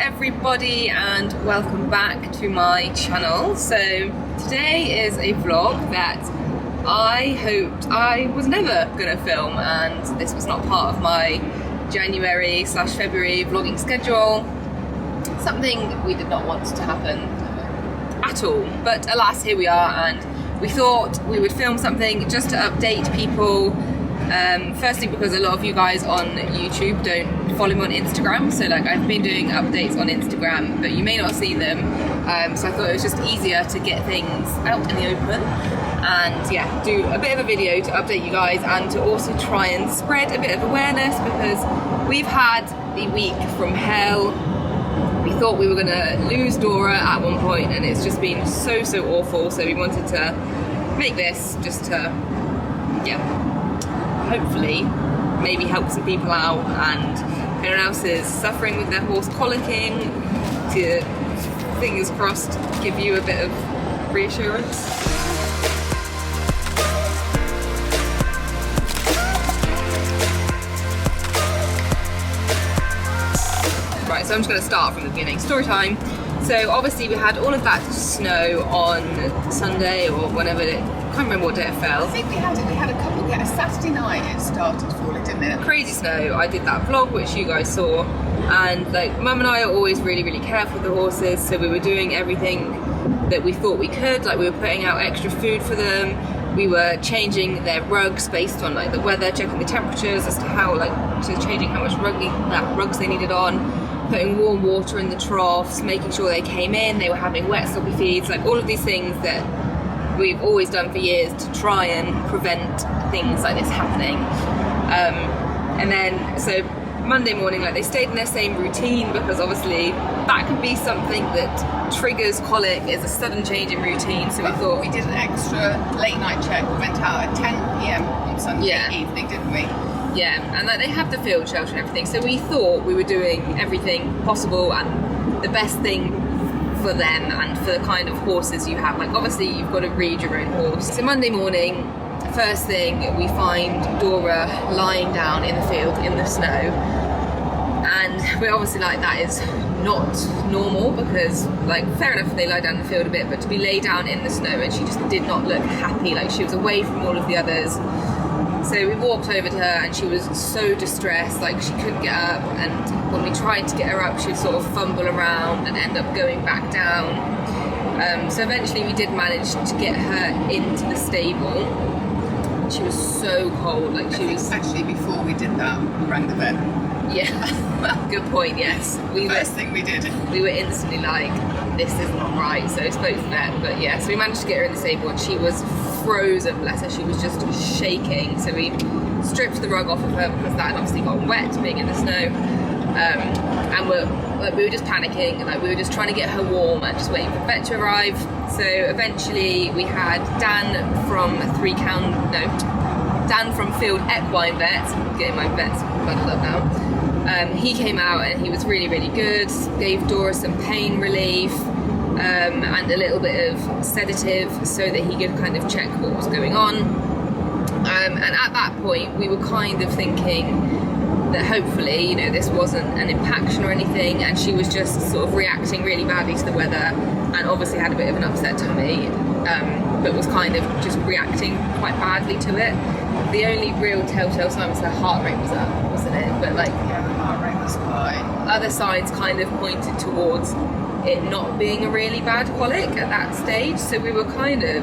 everybody and welcome back to my channel. So today is a vlog that I hoped I was never going to film, and this was not part of my January/February vlogging schedule. Something we did not want to happen at all, but alas here we are, and we thought we would film something just to update people. Firstly, because a lot of you guys on YouTube don't follow me on Instagram, so like I've been doing updates on Instagram, but you may not see them. So I thought it was just easier to get things out in the open, and yeah, do a bit of a video to update you guys, and to also try and spread a bit of awareness, because we've had the week from hell. We thought we were gonna lose Dora at one point, and it's just been so awful. So we wanted to make this just to, yeah, hopefully maybe help some people out, and if anyone else is suffering with their horse colicking, to, fingers crossed, give you a bit of reassurance. Right, so I'm just going to start from the beginning. Story time. So obviously we had all of that snow on Sunday or whenever I can't remember what day it fell. I think we had a couple, a Saturday night it started falling, didn't it? Crazy snow. I did that vlog which you guys saw, and like Mum and I are always really careful with the horses, so we were doing everything that we thought we could. Like we were putting out extra food for them, we were changing their rugs based on like the weather, checking the temperatures as to how, like, to changing how much rugs they needed on, putting warm water in the troughs, making sure they came in, they were having wet sloppy feeds, like all of these things that we've always done for years to try and prevent things like this happening. And then, so Monday morning, like they stayed in their same routine, because obviously that could be something that triggers colic, is a sudden change in routine. So we thought, we did an extra late night check. We went out at 10 PM on Sunday evening, didn't we? yeah, and like they have the field shelter and everything, so we thought we were doing everything possible and the best thing for them and for the kind of horses you have. Like obviously you've got to read your own horse. So Monday morning, first thing, we find Dora lying down in the field in the snow, and we're obviously like, that is not normal, because like fair enough if they lie down in the field a bit, but to be laid down in the snow, and she just did not look happy, like she was away from all of the others. So we walked over to her and she was so distressed, like she couldn't get up, and when we tried to get her up, she'd sort of fumble around and end up going back down. So eventually we did manage to get her into the stable. She was so cold, like she was... Actually, before we did that, we rang the vet. Yeah, good point, yes. First thing we did. We were instantly like, this is not right, so I spoke to the vet, but yeah, so we managed to get her in the stable, and she was frozen, bless her, she was just shaking. So we stripped the rug off of her, because that had obviously got wet being in the snow, and we were just panicking, like we were just trying to get her warm and just waiting for the vet to arrive. So eventually we had Dan from Field Equine Vet, I'm getting my vets bundled up now. He came out and he was really good, gave Dora some pain relief, and a little bit of sedative so that he could kind of check what was going on. And at that point we were kind of thinking that hopefully, you know, this wasn't an impaction or anything, and she was just sort of reacting really badly to the weather, and obviously had a bit of an upset tummy, but was kind of just reacting quite badly to it. The only real telltale sign was her heart rate was up, wasn't it? But like, yeah, the heart rate was high. Other signs kind of pointed towards it not being a really bad colic at that stage, so we were kind of,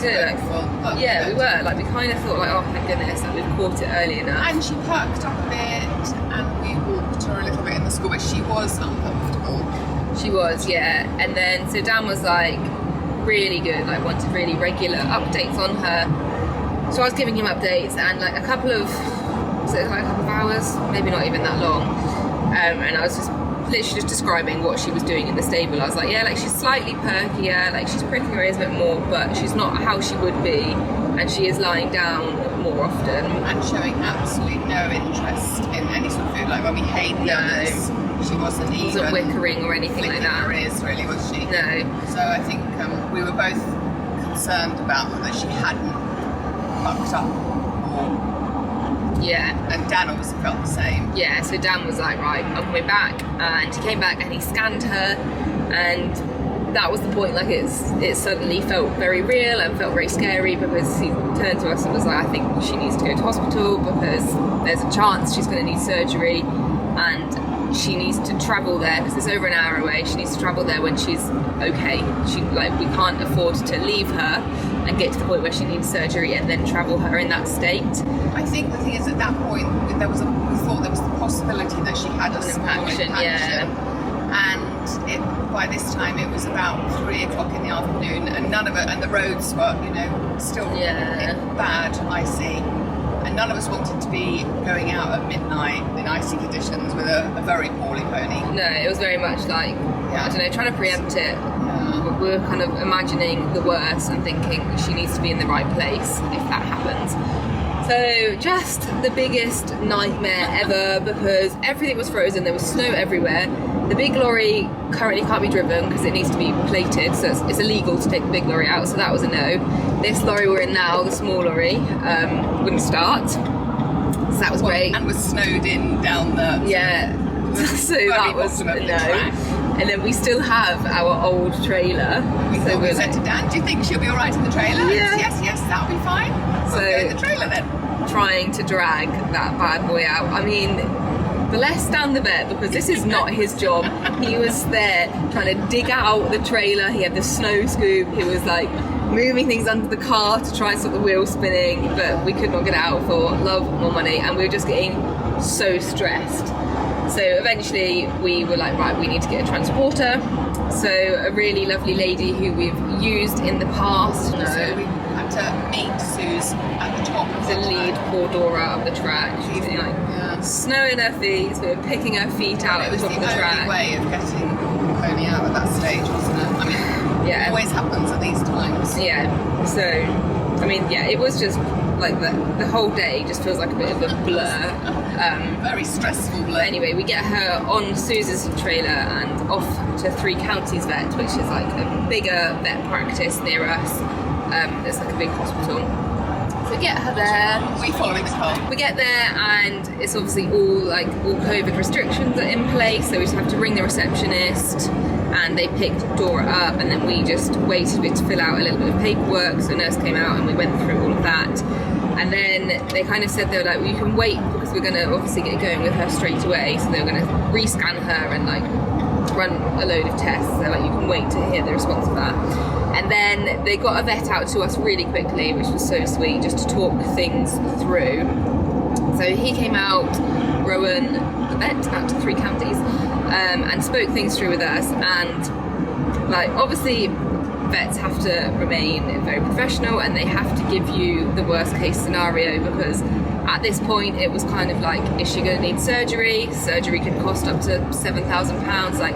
yeah, we were like, we kind of thought like, oh my goodness, like we've caught it early enough. And she perked up a bit, and we walked her a little bit in the school, but she was uncomfortable. She was, yeah. And then so Dan was like really good, like wanted really regular updates on her. So I was giving him updates, and like a couple of hours, maybe not even that long, and I was just literally just describing what she was doing in the stable. I was like, yeah, like she's slightly perkier, like she's pricking her ears a bit more, but she's not how she would be, and she is lying down more often. And showing absolutely no interest in any sort of food, like when we hate the others, she wasn't whickering or anything like that. Her ears, really, was she? No. So I think we were both concerned about that she hadn't bucked up or Yeah. And Dan obviously felt the same. Yeah, so Dan was like, right, I'm coming back, and he came back and he scanned her, and that was the point. Like it suddenly felt very real and felt very scary, because he turned to us and was like, I think she needs to go to hospital because there's a chance she's going to need surgery, and she needs to travel there because it's over an hour away. She needs to travel there when she's okay. We can't afford to leave her and get to the point where she needs surgery and then travel her in that state. I think the thing is, at that point we thought there was the possibility that she had a small impaction. Yeah. And by this time it was about 3 o'clock in the afternoon, and none of it, and the roads were, still bad, icy, and none of us wanted to be going out at midnight in icy conditions with a very poorly pony. No, it was very much like, I don't know, trying to preempt it. Yeah. We were kind of imagining the worst and thinking she needs to be in the right place if that happens. So just the biggest nightmare ever, because everything was frozen, there was snow everywhere. The big lorry currently can't be driven because it needs to be plated, so it's illegal to take the big lorry out, so that was a no. This lorry we're in now, the small lorry, wouldn't start, so that was great. And was snowed in down the... Yeah, so that was a no. And then we still have our old trailer. We said to Dan, do you think she'll be alright in the trailer? Yeah. Yes, that'll be fine. We'll go in the trailer then. Trying to drag that bad boy out. I mean, bless Dan the vet, because this is not his job. He was there trying to dig out the trailer. He had the snow scoop. He was like moving things under the car to try and stop the wheel spinning, but we could not get it out for love nor money, and we were just getting so stressed. So eventually we were like, right, we need to get a transporter. So a really lovely lady who we've used in the past. So we had to meet Suze at the top of to lead poor Dora up the track. She's like snow in her feet, so we were picking her feet out at the top of the track. It was the only way of getting the pony out at that stage, wasn't it? I mean, it always happens at these times. Yeah, so, I mean, it was just like the whole day just feels like a bit of a blur. Very stressful blur. But anyway, we get her on Suze's trailer and off to 3 Counties Vet, which is like a bigger vet practice near us. It's like a big hospital. So we get her there. We following the car. We get there and it's obviously all COVID restrictions are in place, so we just have to ring the receptionist and they picked Dora up, and then we just waited a bit to fill out a little bit of paperwork. So the nurse came out and we went through all of that. And then they kind of said, they were like, well, you can wait because we're going to obviously get going with her straight away. So they were going to rescan her and like run a load of tests. They're like, you can wait to hear the response of that. And then they got a vet out to us really quickly, which was so sweet, just to talk things through. So he came out, Rowan, the vet, out to 3 Counties, and spoke things through with us. And like, obviously vets have to remain very professional and they have to give you the worst case scenario, because at this point it was kind of like, is she going to need surgery? Surgery could cost up to £7,000. Like,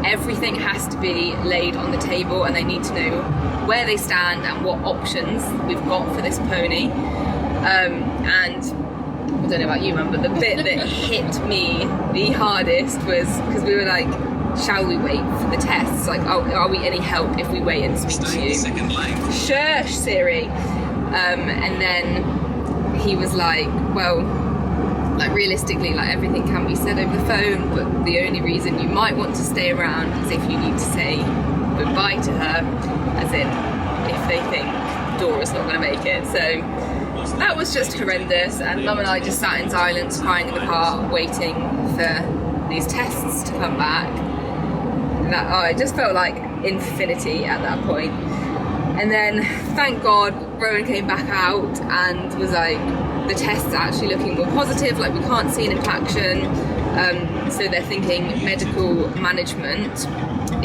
everything has to be laid on the table and they need to know where they stand and what options we've got for this pony. And I don't know about you, Mum, but the bit that hit me the hardest was because we were like, shall we wait for the tests? Like, are we any help if we wait and speak to you? Shush, Siri. And then he was like, well, like realistically, like everything can be said over the phone, but the only reason you might want to stay around is if you need to say goodbye to her, as in if they think Dora's not going to make it. So that was just horrendous, and Mum and I just sat in silence, crying in the car, waiting for these tests to come back. It just felt like infinity at that point. And then, thank God, Rowan came back out and was like, the test's actually looking more positive, like we can't see an impaction, so they're thinking medical management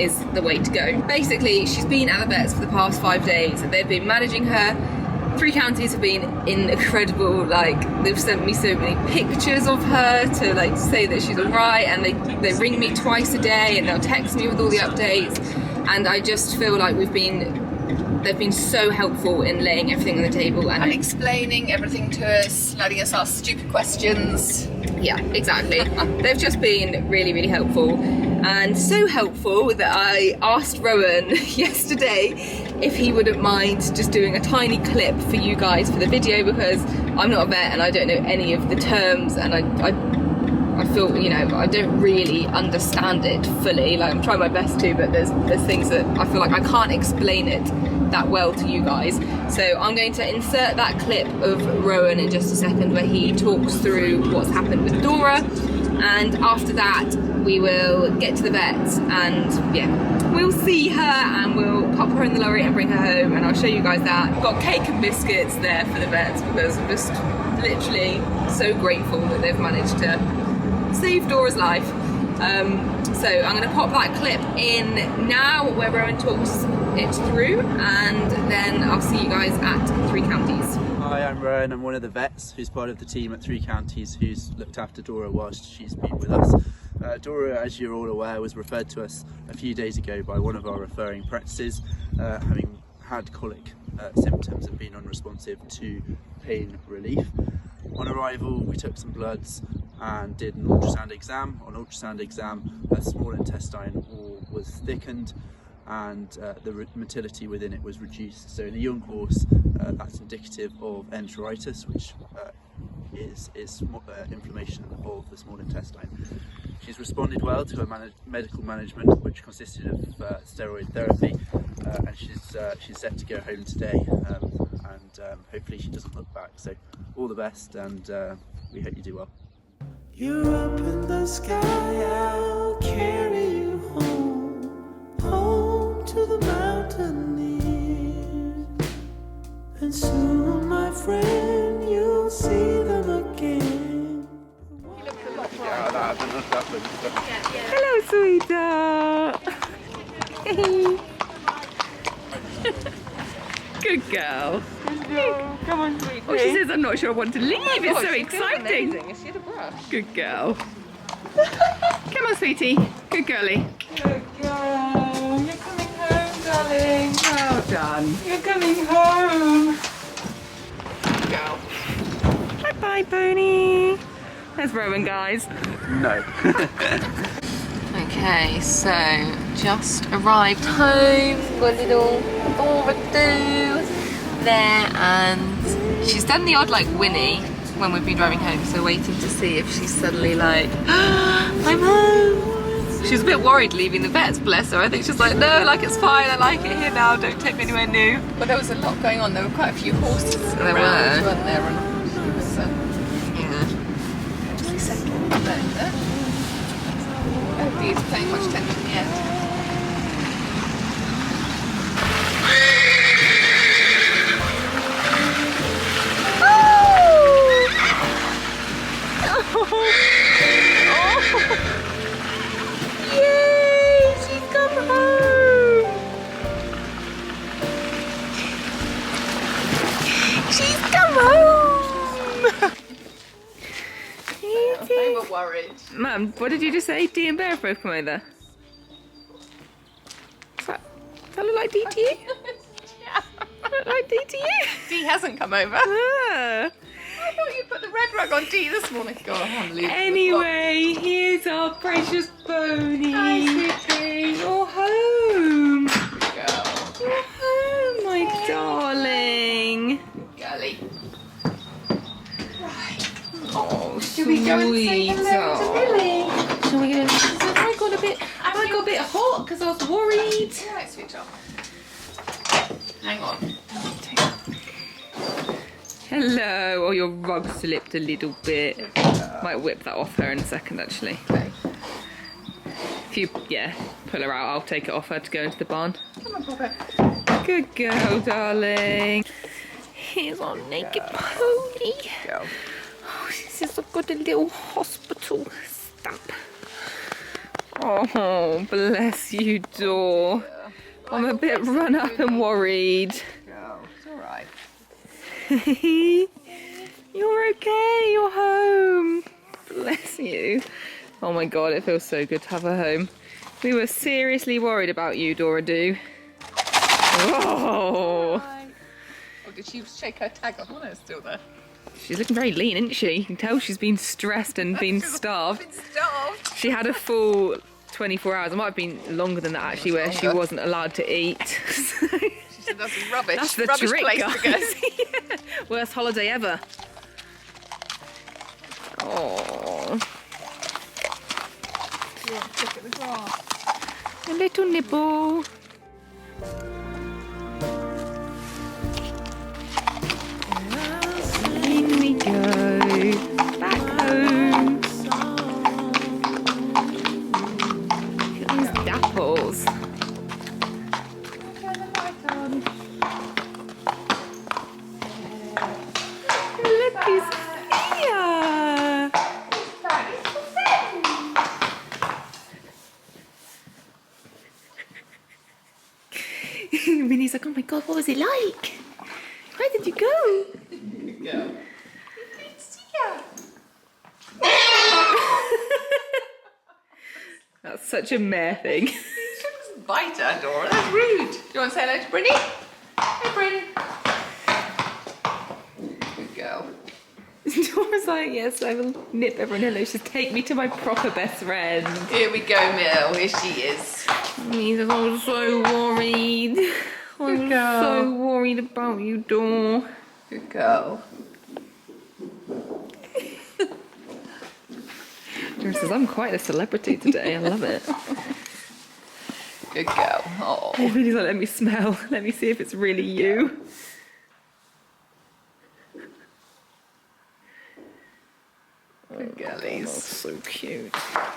is the way to go. Basically, she's been at the vets for the past 5 days, they've been managing her. 3 Counties have been incredible, like they've sent me so many pictures of her to like say that she's alright, and they ring me twice a day and they'll text me with all the updates, and I just feel like they've been so helpful in laying everything on the table and explaining everything to us, letting us ask stupid questions. Yeah, exactly. They've just been really, really helpful, and so helpful that I asked Rowan yesterday if he wouldn't mind just doing a tiny clip for you guys for the video, because I'm not a vet and I don't know any of the terms, and I feel, you know, I don't really understand it fully. Like, I'm trying my best to, but there's things that I feel like I can't explain it that well to you guys. So I'm going to insert that clip of Rowan in just a second where he talks through what's happened with Dora, and after that we will get to the vets and yeah, we'll see her and we'll pop her in the lorry and bring her home, and I'll show you guys that. I've got cake and biscuits there for the vets because I'm just literally so grateful that they've managed to save Dora's life. So I'm going to pop that clip in now where Rowan talks it through, and then I'll see you guys at 3 Counties. Hi, I'm Rowan. I'm one of the vets who's part of the team at 3 Counties who's looked after Dora whilst she's been with us. Dora, as you're all aware, was referred to us a few days ago by one of our referring practices, having had colic symptoms and been unresponsive to pain relief. On arrival, we took some bloods and did an ultrasound exam. On ultrasound exam, her small intestine wall was thickened and the motility within it was reduced. So in a young horse, that's indicative of enteritis, which is inflammation of the small intestine. She's responded well to her medical management, which consisted of steroid therapy, and she's set to go home today, and hopefully she doesn't look back. So all the best, and we hope you do well. You're up in the sky, I'll carry you home, home to the mountaineers. And soon, my friend, you'll see them again. Hello, sweetheart. Good girl. Come on, sweetie. Oh, she says, I'm not sure I want to leave. It's so exciting. Is she the brush? Good girl. Come on, sweetie. Good girlie. Good girl. You're coming home, darling. Well done. You're coming home. Good girl. Bye-bye, Pony. There's Rowan, guys. No. Okay, so just arrived home. Got a little Dora there, and she's done the odd like whinny when we've been driving home, so waiting to see if she's suddenly like, I'm home. She was a bit worried leaving the vets, bless her. I think she's like, no, like it's fine, I like it here now, don't take me anywhere new. But there was a lot going on. There were quite a few horses There around, were. weren't there? And she was Yeah. just settled there. Nobody is paying much attention yet. Yay! She's come home! She's come home! They were worried. Mum, what did you just say? Dee and Bear have both come over. Does that look like Dee to you? Yeah. Look like Dee to you? Dee hasn't come over. Ah. I thought you put the red rug on Dee this morning. God, I can't believe it. Anyway, here's our precious pony. Hi, sweetie. You're home. Good girl. You're home, my darling. Girly. Right. Oh, Should we go and say hello to Billy? Shall we go? Have I got a bit hot because I was worried. Right, sweetheart. Hang on. Hello. Oh, your rug slipped a little bit. Might whip that off her in a second, actually. Okay. If you, pull her out, I'll take it off her to go into the barn. Come on, Papa. Good girl, darling. Here's our naked pony. Go. Oh, she says I've got a little hospital stamp. Oh, bless you, Dor. I'm a bit run up and worried. Go. It's all right. You're okay, you're home. Bless you. Oh my god, it feels so good to have her home. We were seriously worried about you, Dora Doo. Whoa. Hi. Oh, did she shake her tag off? Oh, no, it's still there. She's looking very lean, isn't she? You can tell she's been stressed and been starved. Been starved. She had a full 24 hours. It might have been longer than that actually, where she wasn't allowed to eat. She said that's rubbish. That's the rubbish trick, place guys. to go. Yeah. Worst holiday ever. Oh. Look at the grass. A little nibble. In we go. Back home. Look at these dapples. Turn the light on. Look who's here. Minnie's like, oh my god, what was it like? Where did you go? Go. That's such a mare thing. You shouldn't bite her, Dora. That's rude. Do you want to say hello to Brinny? Hey, Bryn. Good girl. Dora's like, yes, I will nip everyone hello. Just take me to my proper best friend. Here we go, Mill. Here she is. Means I was so worried. I was girl. so worried about you, Dora. Good girl. Dora says, I'm quite a celebrity today. I love it. Good girl. Oh. Everybody's like, let me smell. Let me see if it's really you. Good That's girlies. so cute.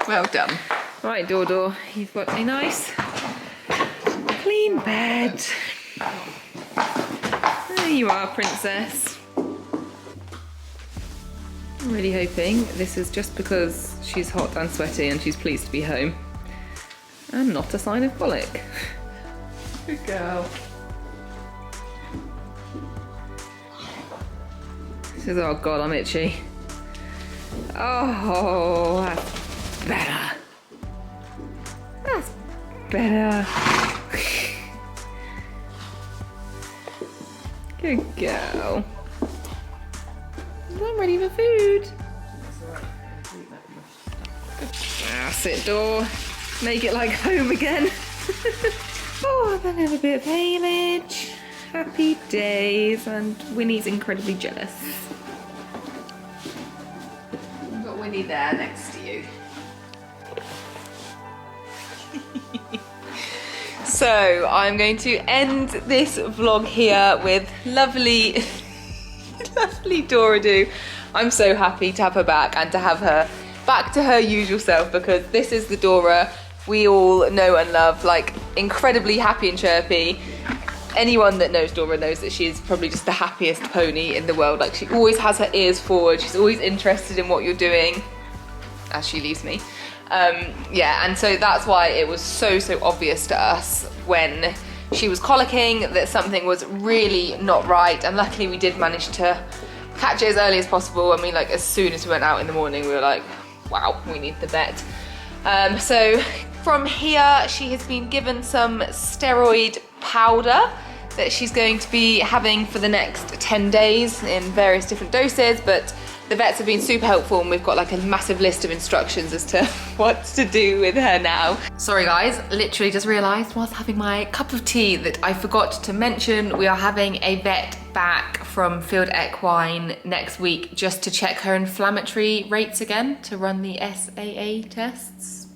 Well done. Right, Dora, you've got a nice clean bed. There you are, princess. I'm really hoping this is just because she's hot and sweaty and she's pleased to be home, and not a sign of colic. Good girl. She says, oh god, I'm itchy. Oh, that's better. That's better. Good girl. I'm ready for food. That's it, Dor. Make it like home again. Oh, then have a bit of haylage. Happy days, and Winnie's incredibly jealous. You've got Winnie there next to you. So I'm going to end this vlog here with lovely, lovely Dora Do. I'm so happy to have her back and to have her back to her usual self, because this is the Dora we all know and love, like incredibly happy and chirpy. Anyone that knows Dora knows that she's probably just the happiest pony in the world. Like, she always has her ears forward, she's always interested in what you're doing, as she leaves me. Yeah, and so that's why it was so obvious to us when she was colicking that something was really not right, and luckily we did manage to catch it as early as possible. I mean, like, as soon as we went out in the morning we were like, wow, we need the vet. So from here she has been given some steroid powder that she's going to be having for the next 10 days in various different doses, but the vets have been super helpful and we've got like a massive list of instructions as to what to do with her now. Sorry guys, literally just realised whilst having my cup of tea that I forgot to mention we are having a vet back from Field Equine next week just to check her inflammatory rates again, to run the SAA tests,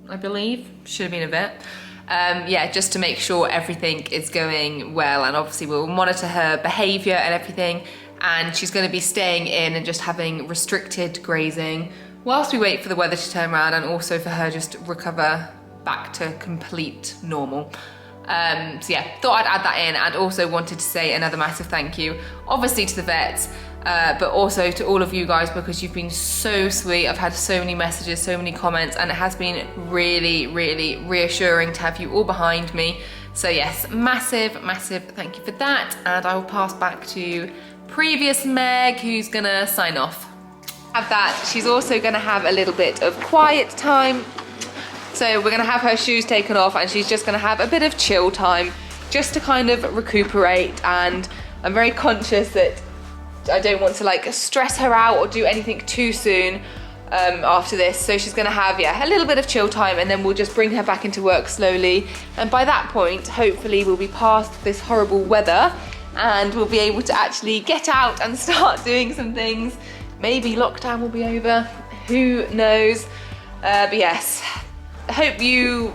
I believe. Should have been a vet. Yeah, just to make sure everything is going well, and obviously we'll monitor her behaviour and everything, and she's going to be staying in and just having restricted grazing whilst we wait for the weather to turn around, and also for her just recover back to complete normal. So yeah, thought I'd add that in, and also wanted to say another massive thank you, obviously to the vets, but also to all of you guys, because you've been so sweet. I've had so many messages, so many comments, and it has been really reassuring to have you all behind me. So yes, massive thank you for that, and I will pass back to previous Meg, who's gonna sign off. Have that. She's also gonna have a little bit of quiet time. So we're gonna have her shoes taken off and she's just gonna have a bit of chill time just to kind of recuperate, and I'm very conscious that I don't want to like stress her out or do anything too soon after this. So she's gonna have, yeah, a little bit of chill time, and then we'll just bring her back into work slowly. And by that point, hopefully we'll be past this horrible weather and we'll be able to actually get out and start doing some things maybe lockdown will be over, who knows. But yes, I hope you,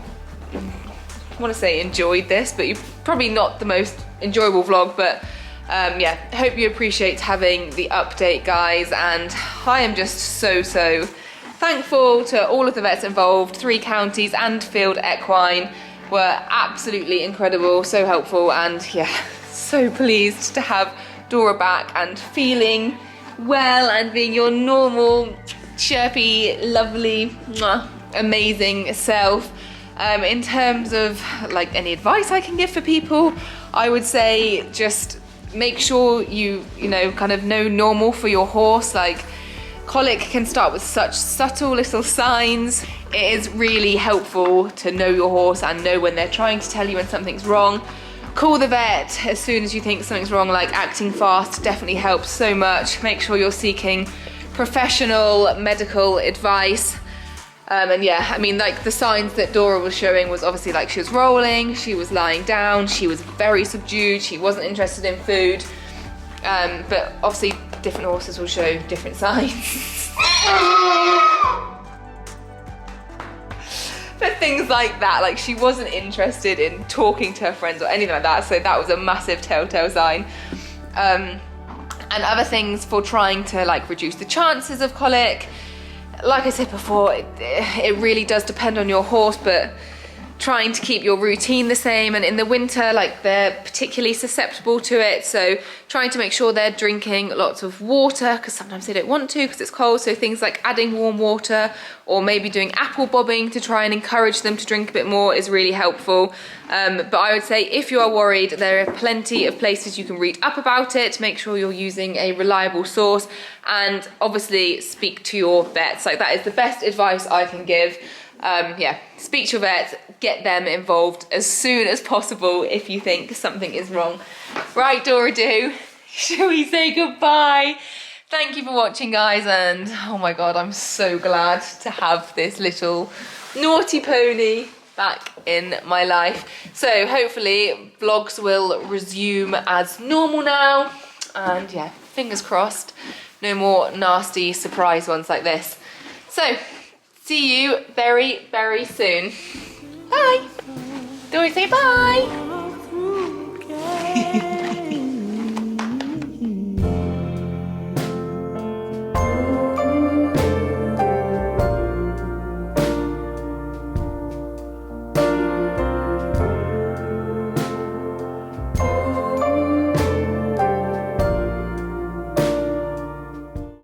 I want to say enjoyed this, but you're probably not the most enjoyable vlog, but yeah, hope you appreciate having the update, guys, and I am just so thankful to all of the vets involved. 3 counties and Field Equine were absolutely incredible, so helpful, and yeah, so pleased to have Dora back and feeling well and being your normal, chirpy, lovely, amazing self. In terms of like any advice I can give for people, I would say just make sure you know, kind of know normal for your horse. Like, colic can start with such subtle little signs. It is really helpful to know your horse and know when they're trying to tell you when something's wrong. Call the vet as soon as you think something's wrong, like acting fast definitely helps so much. Make sure you're seeking professional medical advice. And yeah, I mean, like the signs that Dora was showing was obviously like she was rolling, she was lying down, she was very subdued, she wasn't interested in food. But obviously different horses will show different signs. But things like that, like she wasn't interested in talking to her friends or anything like that, so that was a massive telltale sign. And other things for trying to like reduce the chances of colic. Like I said before, it really does depend on your horse, but trying to keep your routine the same, and in the winter, like they're particularly susceptible to it, so trying to make sure they're drinking lots of water, because sometimes they don't want to because it's cold, so things like adding warm water or maybe doing apple bobbing to try and encourage them to drink a bit more is really helpful. But I would say if you are worried, there are plenty of places you can read up about it. Make sure you're using a reliable source, and obviously speak to your vets. Like, that is the best advice I can give. Yeah, speak to your vet, get them involved as soon as possible if you think something is wrong. Right, Dora do, shall we say goodbye? Thank you for watching, guys, and oh my god, I'm so glad to have this little naughty pony back in my life. So hopefully vlogs will resume as normal now, and yeah, fingers crossed, no more nasty surprise ones like this. So see you very soon. Bye. Dora, say bye.